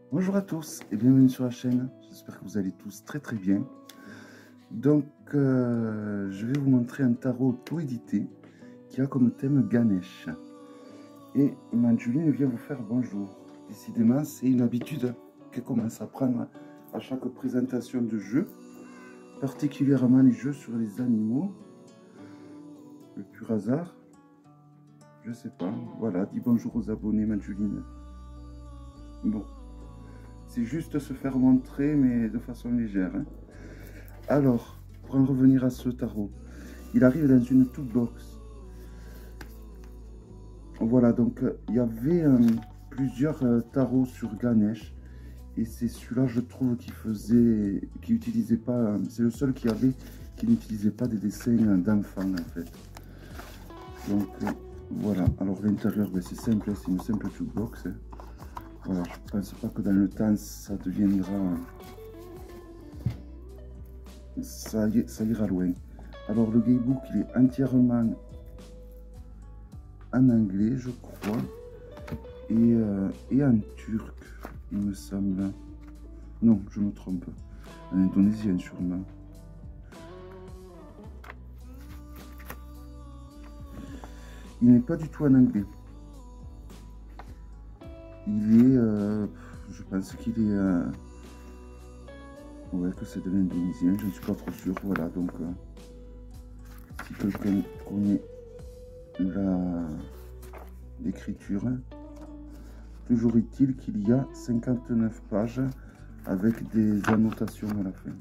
Bonjour à tous et bienvenue sur la chaîne, j'espère que vous allez tous très bien. Donc je vais vous montrer un tarot auto-édité qui a comme thème Ganesh. Et Manjuline vient vous faire bonjour. Décidément c'est une habitude qu'elle commence à prendre à chaque présentation de jeu, particulièrement les jeux sur les animaux. Le pur hasard, je sais pas, voilà, dis bonjour aux abonnés Manjuline. Bon. C'est juste se faire montrer, mais de façon légère. Hein. Alors, pour en revenir à ce tarot, il arrive dans une toolbox. Voilà, donc il y avait plusieurs tarots sur Ganesh. Et c'est celui-là, je trouve, qui utilisait pas... c'est le seul qui n'utilisait pas des dessins d'enfants, en fait. Donc, voilà. Alors, l'intérieur, ben, c'est simple, c'est une simple toolbox. Hein. Voilà, je ne pense pas que dans le temps, ça deviendra... ça ira loin. Alors, le guidebook, il est entièrement en anglais, je crois, et en turc, il me semble. Non, je me trompe. En indonésien, sûrement. Il n'est pas du tout en anglais. Il est... je pense qu'il est... ouais, que c'est de l'indonésien, je ne suis pas trop sûr. Voilà, donc... si quelqu'un connaît l'écriture, toujours est-il qu'il y a 59 pages avec des annotations à la fin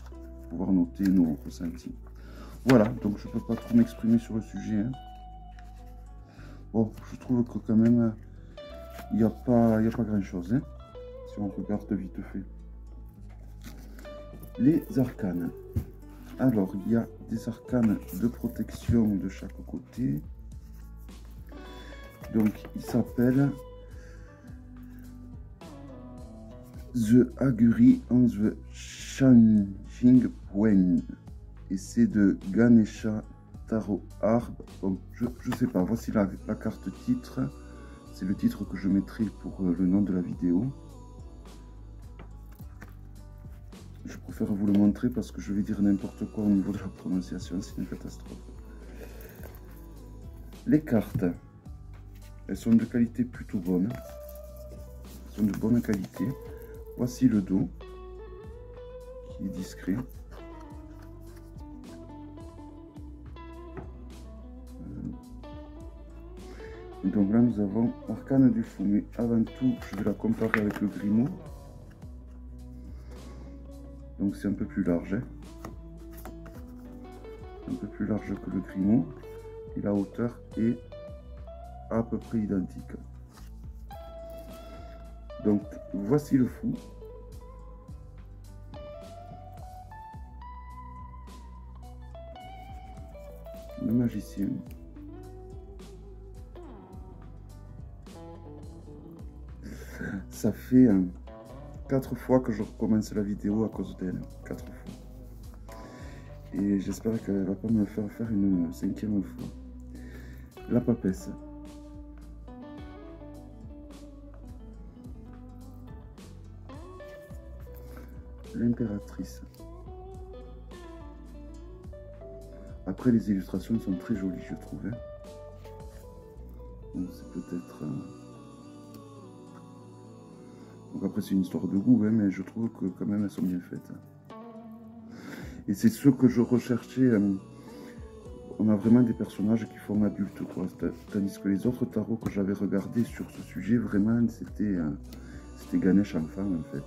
pour pouvoir noter nos ressentis. Voilà, donc je peux pas trop m'exprimer sur le sujet. Hein. Bon, je trouve que quand même il n'y a pas grand chose, hein, si on regarde vite fait. Les arcanes. Alors, il y a des arcanes de protection de chaque côté. Donc, il s'appelle The Aguri on the Changing Point. Et c'est de Ganesha Tarot Arb. Bon, je sais pas, voici la carte titre. C'est le titre que je mettrai pour le nom de la vidéo. Je préfère vous le montrer parce que je vais dire n'importe quoi au niveau de la prononciation, c'est une catastrophe. Les cartes, elles sont de qualité plutôt bonne. Elles sont de bonne qualité. Voici le dos, qui est discret. Et donc là, nous avons l'arcane du fou. Mais avant tout, je vais la comparer avec le Grimoire. Donc c'est un peu plus large. Hein. Un peu plus large que le Grimoire. Et la hauteur est à peu près identique. Donc voici le fou. Le magicien. Ça fait 4 fois que je recommence la vidéo à cause d'elle. 4 fois. Et j'espère qu'elle va pas me faire faire une 5e fois. La papesse. L'impératrice. Après, les illustrations sont très jolies, je trouve. Hein. Donc, c'est peut-être... Donc après, c'est une histoire de goût, hein, mais je trouve que quand même, elles sont bien faites. Et c'est ce que je recherchais. On a vraiment des personnages qui font adulte, quoi. Tandis que les autres tarots que j'avais regardés sur ce sujet, vraiment, c'était Ganesh enfant, en fait.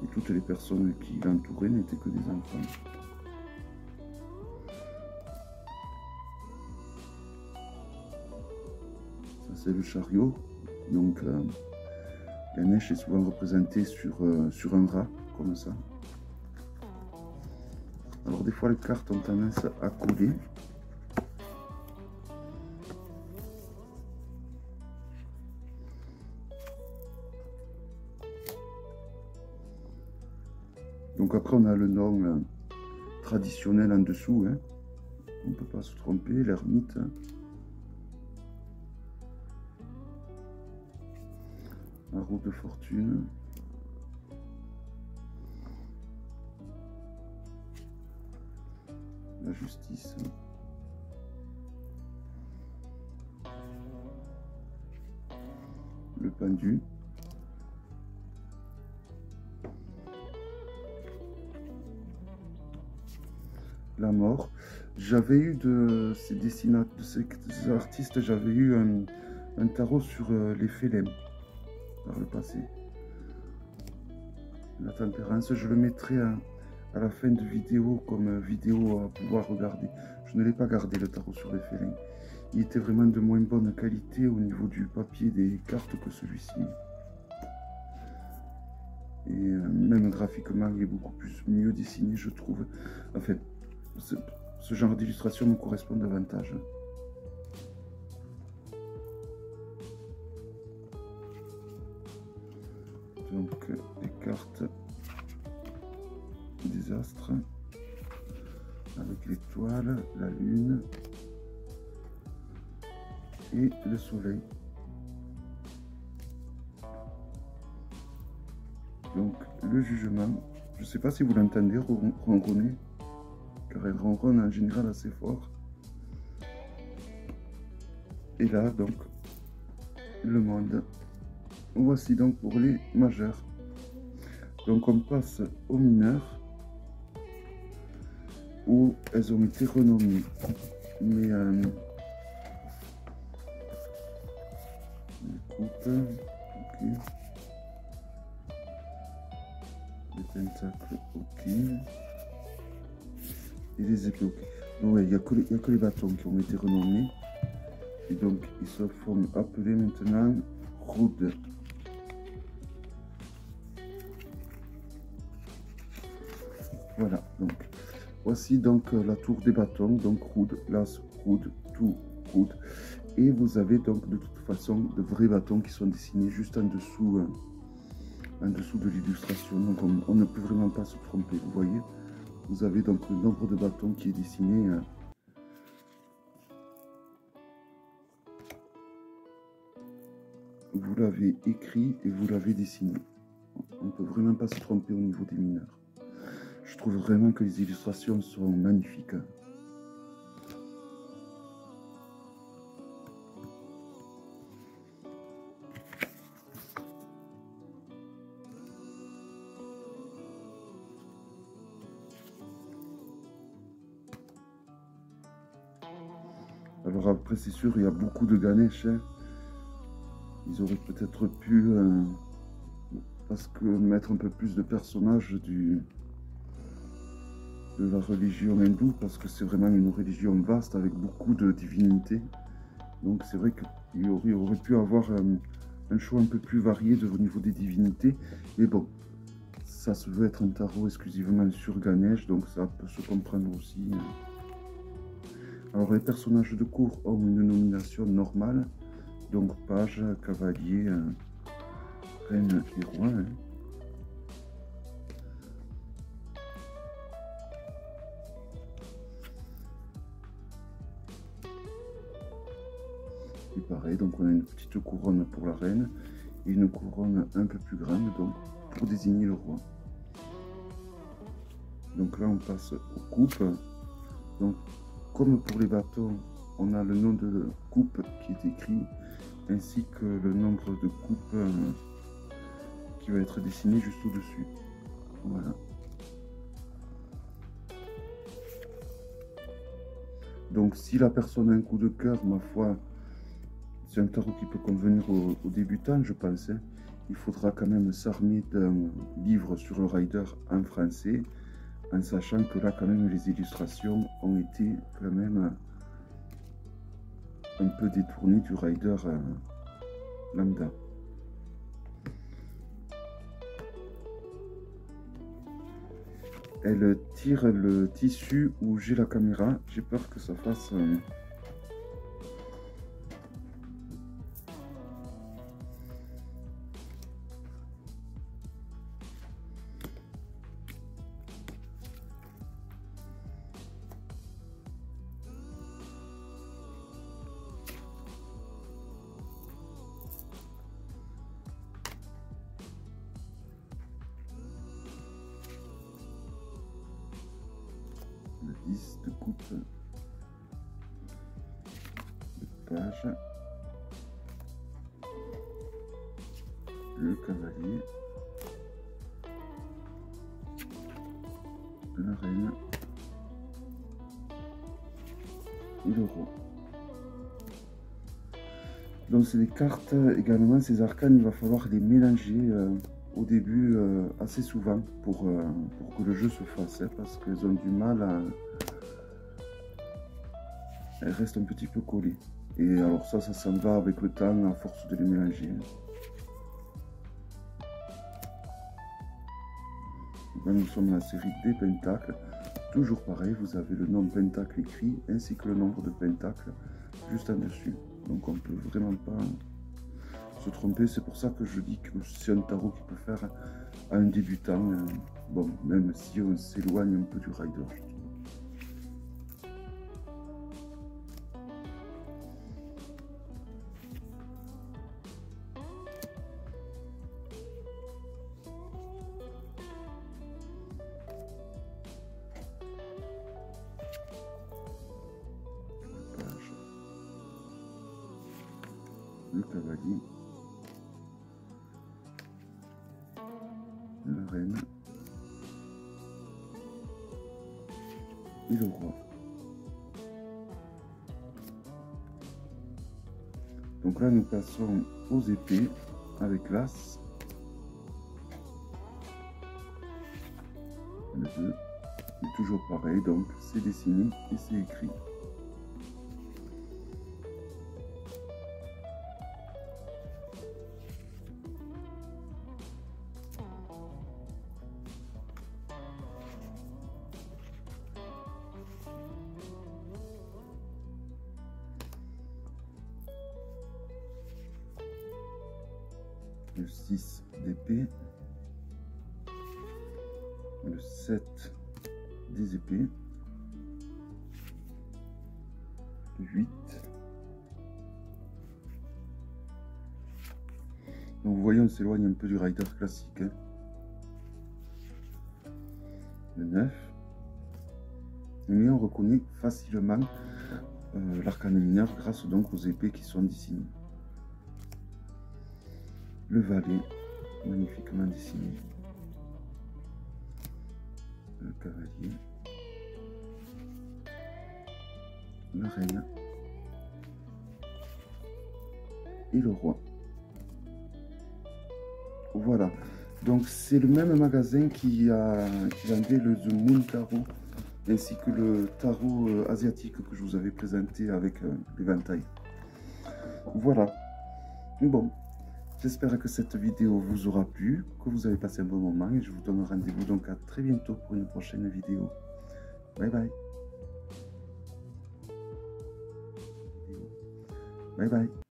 Et toutes les personnes qui l'entouraient n'étaient que des enfants. Ça, c'est le chariot. Donc, Ganesh est souvent représenté sur un rat, comme ça. Alors, des fois, les cartes ont tendance à coller. Donc après, on a le nom traditionnel en dessous. Hein. On ne peut pas se tromper, l'ermite. La roue de fortune. la justice. Le pendu. La mort. J'avais eu de ces dessinateurs, de ces artistes, j'avais eu un tarot sur les félins par le passé. La tempérance, je le mettrai à la fin de vidéo comme vidéo à pouvoir regarder. Je ne l'ai pas gardé le tarot sur les félins. Il était vraiment de moins bonne qualité au niveau du papier des cartes que celui-ci. Et même graphiquement, il est beaucoup mieux dessiné, je trouve. Enfin, ce genre d'illustration me correspond davantage. Donc, les cartes des astres, avec l'étoile, la lune et le soleil. Donc, le jugement, je ne sais pas si vous l'entendez ronronner, car elle ronronne en général assez fort. Et là, donc, le monde. Voici donc pour les majeurs. Donc, on passe aux mineurs, où elles ont été renommées. Mais, coupe, ok. Les pentacles, ok. Et les épées, ok. Donc, ouais, il n'y a que les bâtons qui ont été renommés. Et donc, ils se font appeler maintenant Rood. Voilà, donc, voici donc la tour des bâtons, donc Rood, l'as, Rood, tout, Rood. Et vous avez donc de toute façon de vrais bâtons qui sont dessinés juste en dessous de l'illustration. Donc on ne peut vraiment pas se tromper, vous voyez. Vous avez donc le nombre de bâtons qui est dessiné. Vous l'avez écrit et vous l'avez dessiné. On ne peut vraiment pas se tromper au niveau des mineurs. Je trouve vraiment que les illustrations sont magnifiques. Alors après, c'est sûr, il y a beaucoup de Ganesh. Hein. Ils auraient peut-être pu parce que mettre un peu plus de personnages de la religion hindoue, parce que c'est vraiment une religion vaste avec beaucoup de divinités. Donc c'est vrai qu'il aurait pu avoir un choix un peu plus varié au niveau des divinités. Mais bon, ça se veut être un tarot exclusivement sur Ganesh, donc ça peut se comprendre aussi. Alors les personnages de cour ont une nomination normale, donc page, cavalier, reine et roi. Hein. Et pareil, donc on a une petite couronne pour la reine et une couronne un peu plus grande donc pour désigner le roi. Donc là on passe aux coupes. Donc comme pour les bâtons, on a le nom de coupe qui est écrit ainsi que le nombre de coupes qui va être dessiné juste au-dessus. Voilà. Donc si la personne a un coup de cœur, ma foi, c'est un tarot qui peut convenir aux débutants, je pense. Hein. Il faudra quand même s'armer d'un livre sur le rider en français, en sachant que là, quand même, les illustrations ont été quand même un peu détournées du rider lambda. Elle tire le tissu où j'ai la caméra. J'ai peur que ça fasse... le 10 de coupe. page, le cavalier, la reine et le roi. Donc c'est des cartes également, ces arcanes, il va falloir les mélanger au début assez souvent pour que le jeu se fasse, hein, parce qu'elles ont du mal à... Elles restent un petit peu collées. Et alors ça s'en va avec le temps à force de les mélanger. Là, nous sommes dans la série des pentacles. Toujours pareil, vous avez le nom pentacle écrit ainsi que le nombre de pentacles juste en dessus. Donc on peut vraiment pas se tromper. C'est pour ça que je dis que c'est un tarot qui peut faire à un débutant. Bon, même si on s'éloigne un peu du rider. Le cavalier, la reine et le roi. Donc là, nous passons aux épées avec l'as, le 2, et toujours pareil, donc c'est dessiné et c'est écrit. Le 6 d'épée, le 7 des épées, le 8. Donc vous voyez, on s'éloigne un peu du rider classique, hein. Le 9. Mais on reconnaît facilement l'arcane mineur grâce donc aux épées qui sont dessinées. Le valet, magnifiquement dessiné. Le cavalier. La reine. Et le roi. Voilà. Donc c'est le même magasin qui vendait le The Moon Tarot ainsi que le tarot asiatique que je vous avais présenté avec l'éventail. Voilà. Bon. J'espère que cette vidéo vous aura plu, que vous avez passé un bon moment et je vous donne rendez-vous donc à très bientôt pour une prochaine vidéo. Bye bye. Bye bye.